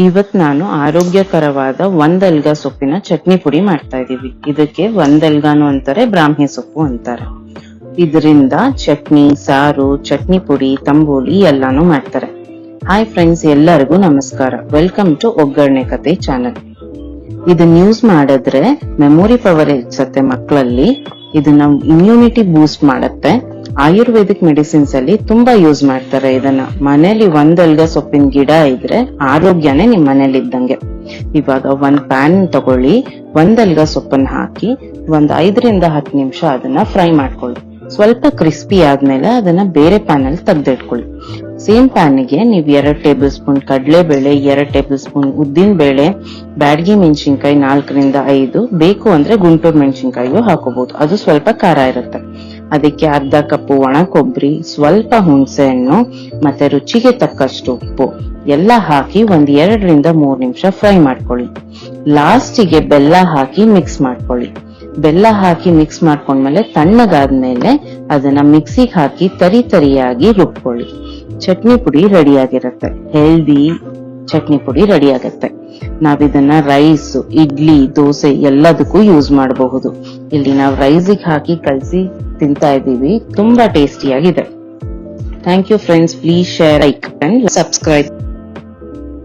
ಇವತ್ ನಾನು ಆರೋಗ್ಯಕರವಾದ ಒಂದೆಲ್ಗ ಸೊಪ್ಪಿನ ಚಟ್ನಿ ಪುಡಿ ಮಾಡ್ತಾ ಇದೀವಿ. ಇದಕ್ಕೆ ಒಂದೆಲ್ಗಾನು ಅಂತಾರೆ, ಬ್ರಾಹ್ಮಿ ಸೊಪ್ಪು ಅಂತಾರೆ. ಇದರಿಂದ ಚಟ್ನಿ, ಸಾರು, ಚಟ್ನಿ ಪುಡಿ, ತಂಬೂಲಿ ಎಲ್ಲಾನು ಮಾಡ್ತಾರೆ. ಹಾಯ್ ಫ್ರೆಂಡ್ಸ್, ಎಲ್ಲರಿಗೂ ನಮಸ್ಕಾರ. ವೆಲ್ಕಮ್ ಟು ಒಗ್ಗರಣೆ ಕತೆ ಚಾನಲ್. ಇದನ್ನ ಯೂಸ್ ಮಾಡಿದ್ರೆ ಮೆಮೊರಿ ಪವರ್ ಹೆಚ್ಚುತ್ತೆ ಮಕ್ಕಳಲ್ಲಿ. ಇದು ನಮ್ ಇಮ್ಯುನಿಟಿ ಬೂಸ್ಟ್ ಮಾಡುತ್ತೆ. ಆಯುರ್ವೇದಿಕ್ ಮೆಡಿಸಿನ್ಸ್ ಅಲ್ಲಿ ತುಂಬಾ ಯೂಸ್ ಮಾಡ್ತಾರೆ ಇದನ್ನ. ಮನೇಲಿ ಒಂದೆಲ್ಗ ಸೊಪ್ಪಿನ ಗಿಡ ಇದ್ರೆ ಆರೋಗ್ಯನೇ ನಿಮ್ ಮನೇಲಿ ಇದ್ದಂಗೆ. ಇವಾಗ ಒಂದ್ ಪ್ಯಾನ್ ತಗೊಳ್ಳಿ, ಒಂದೆಲ್ಗ ಸೊಪ್ಪನ್ನ ಹಾಕಿ ಒಂದ್ 5 ರಿಂದ 10 ನಿಮಿಷ ಅದನ್ನ ಫ್ರೈ ಮಾಡ್ಕೊಳ್ಳಿ. ಸ್ವಲ್ಪ ಕ್ರಿಸ್ಪಿ ಆದ್ಮೇಲೆ ಅದನ್ನ ಬೇರೆ ಪ್ಯಾನ್ ಅಲ್ಲಿ ತೆಗೆದಿಟ್ಕೊಳ್ಳಿ. ಸೇಮ್ ಪ್ಯಾನ್ ಗೆ ನೀವು 2 ಟೇಬಲ್ ಸ್ಪೂನ್ ಕಡಲೆಬೇಳೆ, 2 ಟೇಬಲ್ ಸ್ಪೂನ್ ಉದ್ದಿನ ಬೇಳೆ, ಬ್ಯಾಡಗಿ ಮೆಣಸಿನ್ಕಾಯಿ 4 ರಿಂದ 5, ಬೇಕು ಅಂದ್ರೆ ಗುಂಟೂರು ಮೆಣಸಿನ್ಕಾಯಿಯು ಹಾಕೋಬಹುದು, ಅದು ಸ್ವಲ್ಪ ಖಾರ ಇರುತ್ತೆ. ಅದಕ್ಕೆ ಅರ್ಧ ಕಪ್ ಒಣ ಕೊಬ್ಬರಿ, ಸ್ವಲ್ಪ ಹುಣಸೆ ಹಣ್ಣು, ಮತ್ತೆ ರುಚಿಗೆ ತಕ್ಕಷ್ಟು ಉಪ್ಪು ಎಲ್ಲ ಹಾಕಿ ಒಂದ್ 2 ರಿಂದ 3 ನಿಮಿಷ ಫ್ರೈ ಮಾಡ್ಕೊಳ್ಳಿ. ಲಾಸ್ಟಿಗೆ ಬೆಲ್ಲ ಹಾಕಿ ಮಿಕ್ಸ್ ಮಾಡ್ಕೊಳ್ಳಿ. ಬೆಲ್ಲ ಹಾಕಿ ಮಿಕ್ಸ್ ಮಾಡ್ಕೊಂಡ್ಮೇಲೆ ತಣ್ಣಗಾದ್ಮೇಲೆ ಅದನ್ನ ಮಿಕ್ಸಿಗೆ ಹಾಕಿ ತರಿಯಾಗಿ ರುಬ್ಕೊಳ್ಳಿ. ಚಟ್ನಿ ಪುಡಿ ರೆಡಿ ಆಗಿರುತ್ತೆ. ಹೆಲ್ದಿ ಚಟ್ನಿ ಪುಡಿ ರೆಡಿ ಆಗುತ್ತೆ. ನಾವಿದನ್ನ ರೈಸ್, ಇಡ್ಲಿ, ದೋಸೆ ಎಲ್ಲದಕ್ಕೂ ಯೂಸ್ ಮಾಡಬಹುದು. ಇಲ್ಲಿ ನಾವು ರೈಸಿಗೆ ಹಾಕಿ ಕಲಸಿ ತಿಂತಾ ಇದೀವಿ. ತುಂಬಾ ಟೇಸ್ಟಿಯಾಗಿದೆ. Thank you friends. Please share, like and subscribe.